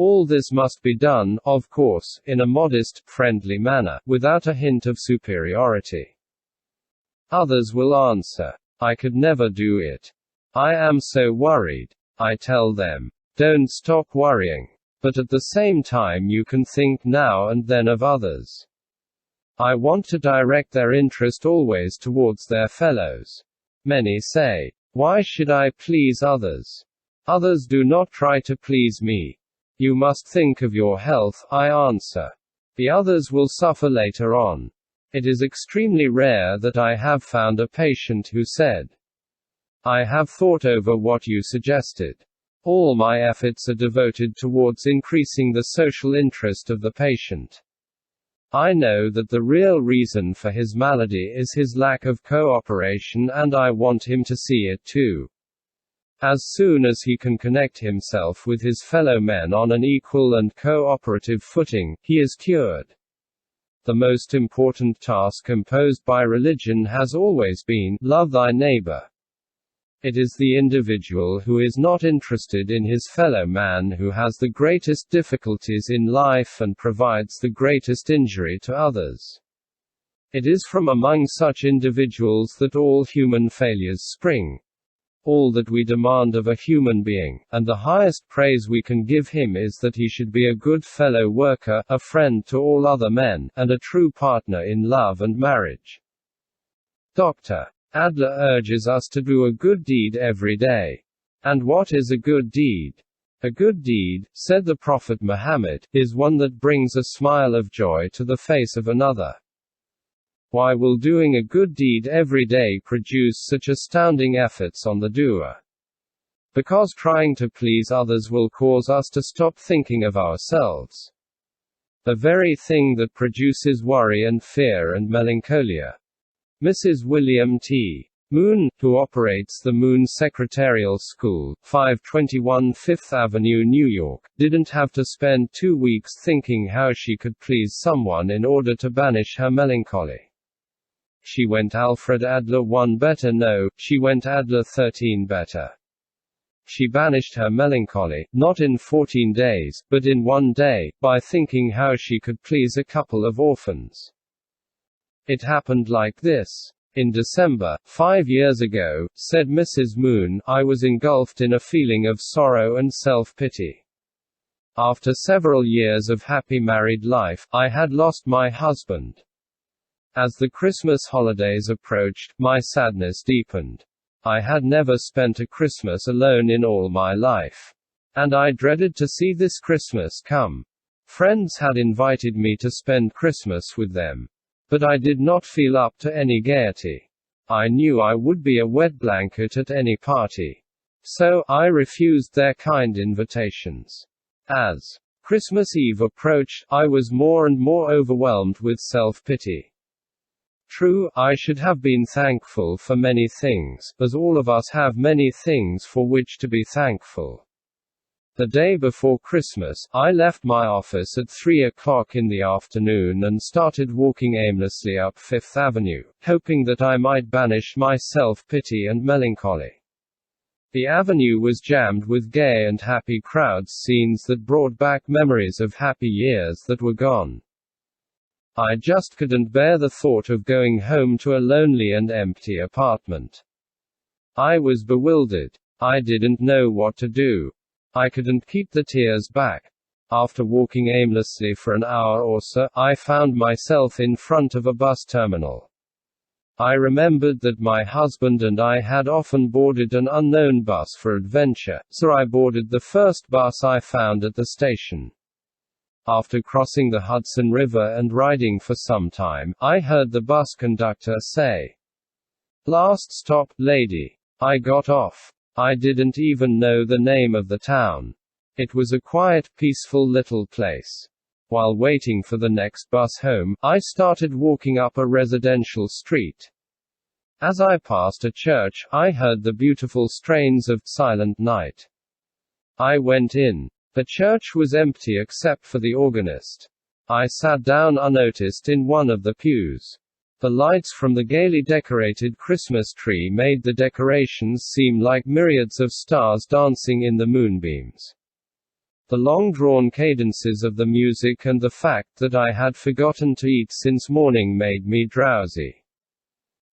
All this must be done, of course, in a modest, friendly manner, without a hint of superiority. Others will answer, "I could never do it. I am so worried." I tell them, don't stop worrying. But at the same time you can think now and then of others. I want to direct their interest always towards their fellows. Many say, "Why should I please others? Others do not try to please me." You must think of your health, I answer. The others will suffer later on. It is extremely rare that I have found a patient who said, "I have thought over what you suggested. All my efforts are devoted towards increasing the social interest of the patient. I know that the real reason for his malady is his lack of cooperation, and I want him to see it too. As soon as he can connect himself with his fellow men on an equal and cooperative footing, he is cured." The most important task imposed by religion has always been, love thy neighbor. It is the individual who is not interested in his fellow man who has the greatest difficulties in life and provides the greatest injury to others. It is from among such individuals that all human failures spring. All that we demand of a human being, and the highest praise we can give him, is that he should be a good fellow worker, a friend to all other men, and a true partner in love and marriage. Dr. Adler urges us to do a good deed every day. And what is a good deed? A good deed, said the Prophet Muhammad, is one that brings a smile of joy to the face of another. Why will doing a good deed every day produce such astounding efforts on the doer? Because trying to please others will cause us to stop thinking of ourselves. The very thing that produces worry and fear and melancholia. Mrs. William T. Moon, who operates the Moon Secretarial School, 521 Fifth Avenue, New York, didn't have to spend 2 weeks thinking how she could please someone in order to banish her melancholy. She went Alfred Adler 1 better. No, she went Adler 13 better. She banished her melancholy, not in 14 days, but in 1 day, by thinking how she could please a couple of orphans. It happened like this. In December, 5 years ago, said Mrs. Moon, I was engulfed in a feeling of sorrow and self-pity. After several years of happy married life, I had lost my husband. As the Christmas holidays approached, my sadness deepened. I had never spent a Christmas alone in all my life. And I dreaded to see this Christmas come. Friends had invited me to spend Christmas with them. But I did not feel up to any gaiety. I knew I would be a wet blanket at any party. So, I refused their kind invitations. As Christmas Eve approached, I was more and more overwhelmed with self-pity. True, I should have been thankful for many things, as all of us have many things for which to be thankful. The day before Christmas, I left my office at 3 o'clock in the afternoon and started walking aimlessly up Fifth Avenue, hoping that I might banish my self-pity and melancholy. The avenue was jammed with gay and happy crowds, scenes that brought back memories of happy years that were gone. I just couldn't bear the thought of going home to a lonely and empty apartment. I was bewildered. I didn't know what to do. I couldn't keep the tears back. After walking aimlessly for an hour or so, I found myself in front of a bus terminal. I remembered that my husband and I had often boarded an unknown bus for adventure, so I boarded the first bus I found at the station. After crossing the Hudson River and riding for some time, I heard the bus conductor say, "Last stop, lady." I got off. I didn't even know the name of the town. It was a quiet, peaceful little place. While waiting for the next bus home, I started walking up a residential street. As I passed a church, I heard the beautiful strains of Silent Night. I went in. The church was empty except for the organist. I sat down unnoticed in one of the pews. The lights from the gaily decorated Christmas tree made the decorations seem like myriads of stars dancing in the moonbeams. The long-drawn cadences of the music and the fact that I had forgotten to eat since morning made me drowsy.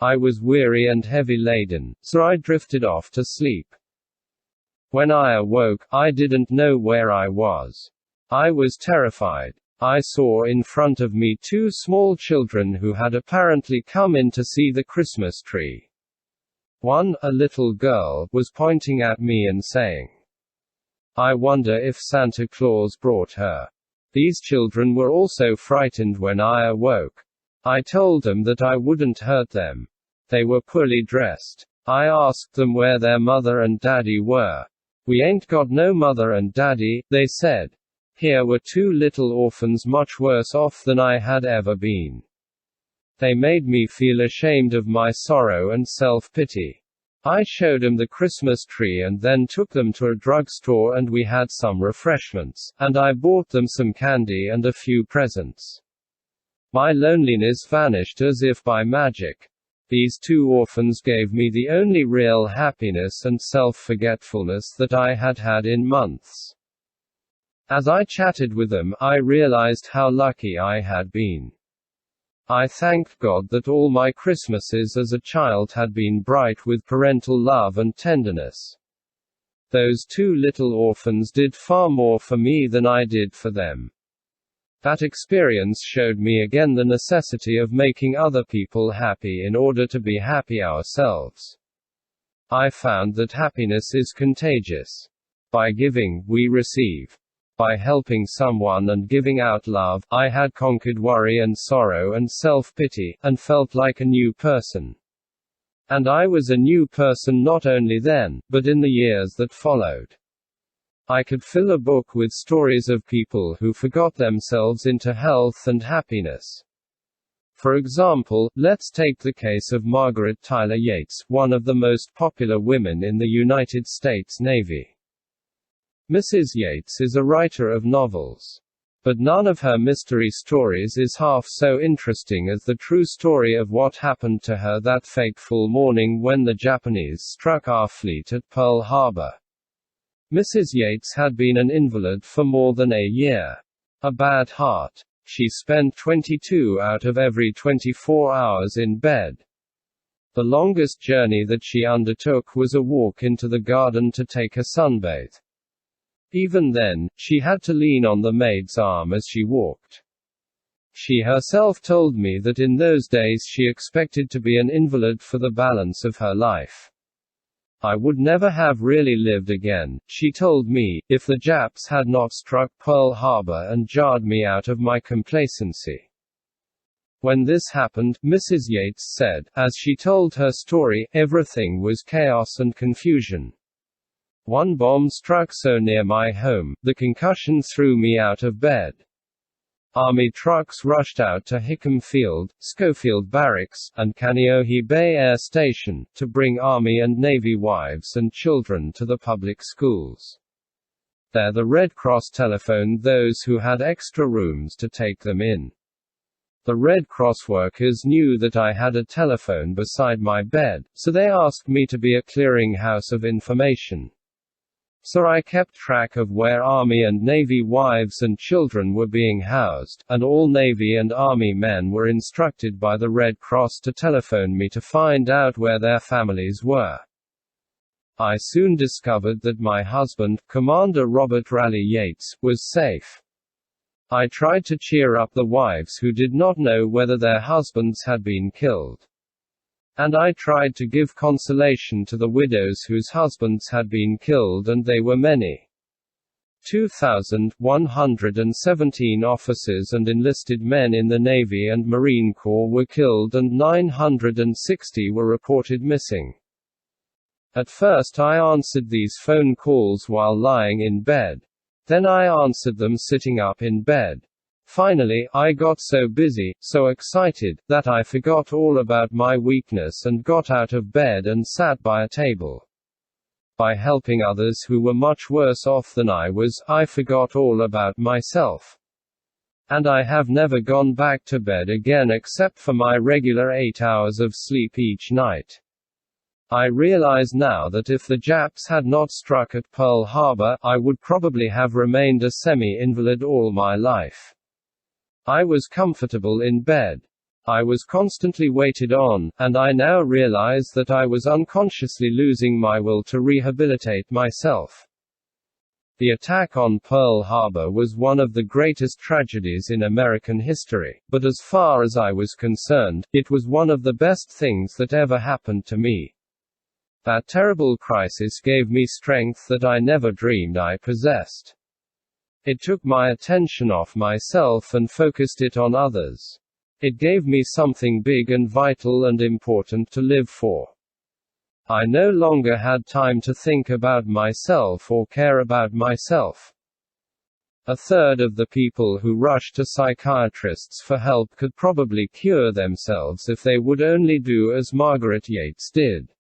I was weary and heavy-laden, so I drifted off to sleep. When I awoke, I didn't know where I was. I was terrified. I saw in front of me two small children who had apparently come in to see the Christmas tree. One, a little girl, was pointing at me and saying, "I wonder if Santa Claus brought her." These children were also frightened when I awoke. I told them that I wouldn't hurt them. They were poorly dressed. I asked them where their mother and daddy were. "We ain't got no mother and daddy," they said. Here were two little orphans much worse off than I had ever been. They made me feel ashamed of my sorrow and self-pity. I showed them the Christmas tree and then took them to a drugstore and we had some refreshments, and I bought them some candy and a few presents. My loneliness vanished as if by magic. These two orphans gave me the only real happiness and self-forgetfulness that I had had in months. As I chatted with them, I realized how lucky I had been. I thanked God that all my Christmases as a child had been bright with parental love and tenderness. Those two little orphans did far more for me than I did for them. That experience showed me again the necessity of making other people happy in order to be happy ourselves. I found that happiness is contagious. By giving, we receive. By helping someone and giving out love, I had conquered worry and sorrow and self-pity, and felt like a new person. And I was a new person not only then, but in the years that followed. I could fill a book with stories of people who forgot themselves into health and happiness. For example, let's take the case of Margaret Tyler Yates, one of the most popular women in the United States Navy. Mrs. Yates is a writer of novels. But none of her mystery stories is half so interesting as the true story of what happened to her that fateful morning when the Japanese struck our fleet at Pearl Harbour. Mrs. Yates had been an invalid for more than a year. A bad heart. She spent 22 out of every 24 hours in bed. The longest journey that she undertook was a walk into the garden to take a sunbath. Even then, she had to lean on the maid's arm as she walked. She herself told me that in those days she expected to be an invalid for the balance of her life. I would never have really lived again, she told me, if the Japs had not struck Pearl Harbour and jarred me out of my complacency. When this happened, Mrs. Yates said, as she told her story, everything was chaos and confusion. One bomb struck so near my home, the concussion threw me out of bed. Army trucks rushed out to Hickam Field, Scofield Barracks, and Kaneohe Bay Air Station, to bring Army and Navy wives and children to the public schools. There the Red Cross telephoned those who had extra rooms to take them in. The Red Cross workers knew that I had a telephone beside my bed, so they asked me to be a clearinghouse of information. So I kept track of where Army and Navy wives and children were being housed, and all Navy and Army men were instructed by the Red Cross to telephone me to find out where their families were. I soon discovered that my husband, Commander Robert Raleigh Yates, was safe. I tried to cheer up the wives who did not know whether their husbands had been killed. And I tried to give consolation to the widows whose husbands had been killed, and they were many. 2,117 officers and enlisted men in the Navy and Marine Corps were killed and 960 were reported missing. At first I answered these phone calls while lying in bed. Then I answered them sitting up in bed. Finally, I got so busy, so excited, that I forgot all about my weakness and got out of bed and sat by a table. By helping others who were much worse off than I was, I forgot all about myself. And I have never gone back to bed again except for my regular 8 hours of sleep each night. I realize now that if the Japs had not struck at Pearl Harbor, I would probably have remained a semi-invalid all my life. I was comfortable in bed. I was constantly waited on, and I now realize that I was unconsciously losing my will to rehabilitate myself. The attack on Pearl Harbor was one of the greatest tragedies in American history, but as far as I was concerned, it was one of the best things that ever happened to me. That terrible crisis gave me strength that I never dreamed I possessed. It took my attention off myself and focused it on others. It gave me something big and vital and important to live for. I no longer had time to think about myself or care about myself. A third of the people who rush to psychiatrists for help could probably cure themselves if they would only do as Margaret Yates did.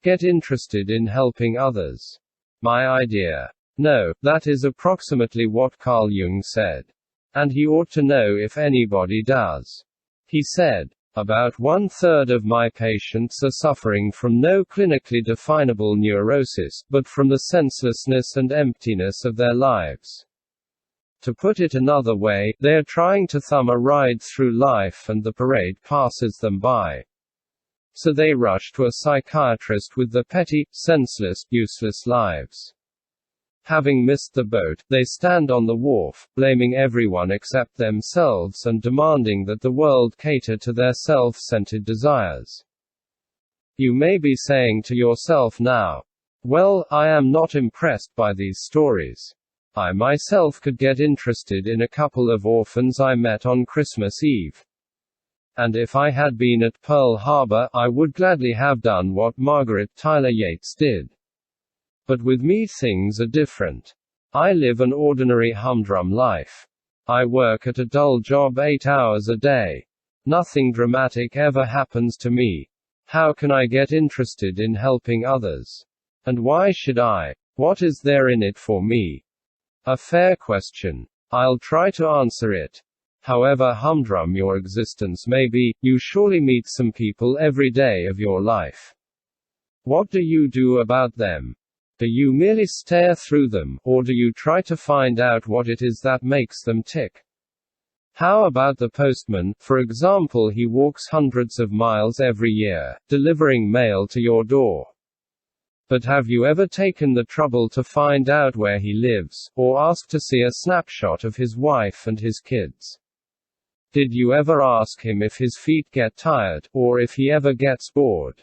Get interested in helping others. My idea. No, that is approximately what Carl Jung said. And he ought to know if anybody does. He said, about 1/3 of my patients are suffering from no clinically definable neurosis, but from the senselessness and emptiness of their lives. To put it another way, they are trying to thumb a ride through life and the parade passes them by. So they rush to a psychiatrist with the petty, senseless, useless lives. Having missed the boat, they stand on the wharf, blaming everyone except themselves and demanding that the world cater to their self-centered desires. You may be saying to yourself now, well, I am not impressed by these stories. I myself could get interested in a couple of orphans I met on Christmas Eve. And if I had been at Pearl Harbor, I would gladly have done what Margaret Tyler Yates did. But with me things are different. I live an ordinary humdrum life. I work at a dull job 8 hours a day. Nothing dramatic ever happens to me. How can I get interested in helping others? And why should I? What is there in it for me? A fair question. I'll try to answer it. However humdrum your existence may be, you surely meet some people every day of your life. What do you do about them? Do you merely stare through them, or do you try to find out what it is that makes them tick? How about the postman, for example? He walks hundreds of miles every year, delivering mail to your door. But have you ever taken the trouble to find out where he lives, or ask to see a snapshot of his wife and his kids? Did you ever ask him if his feet get tired, or if he ever gets bored?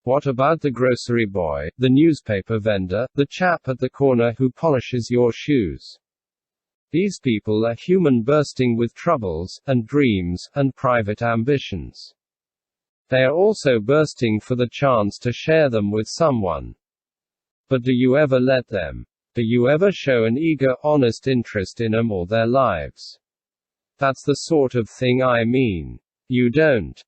What about the grocery boy, the newspaper vendor, the chap at the corner who polishes your shoes? These people are human, bursting with troubles, and dreams, and private ambitions. They are also bursting for the chance to share them with someone. But do you ever let them? Do you ever show an eager, honest interest in them or their lives? That's the sort of thing I mean. You don't.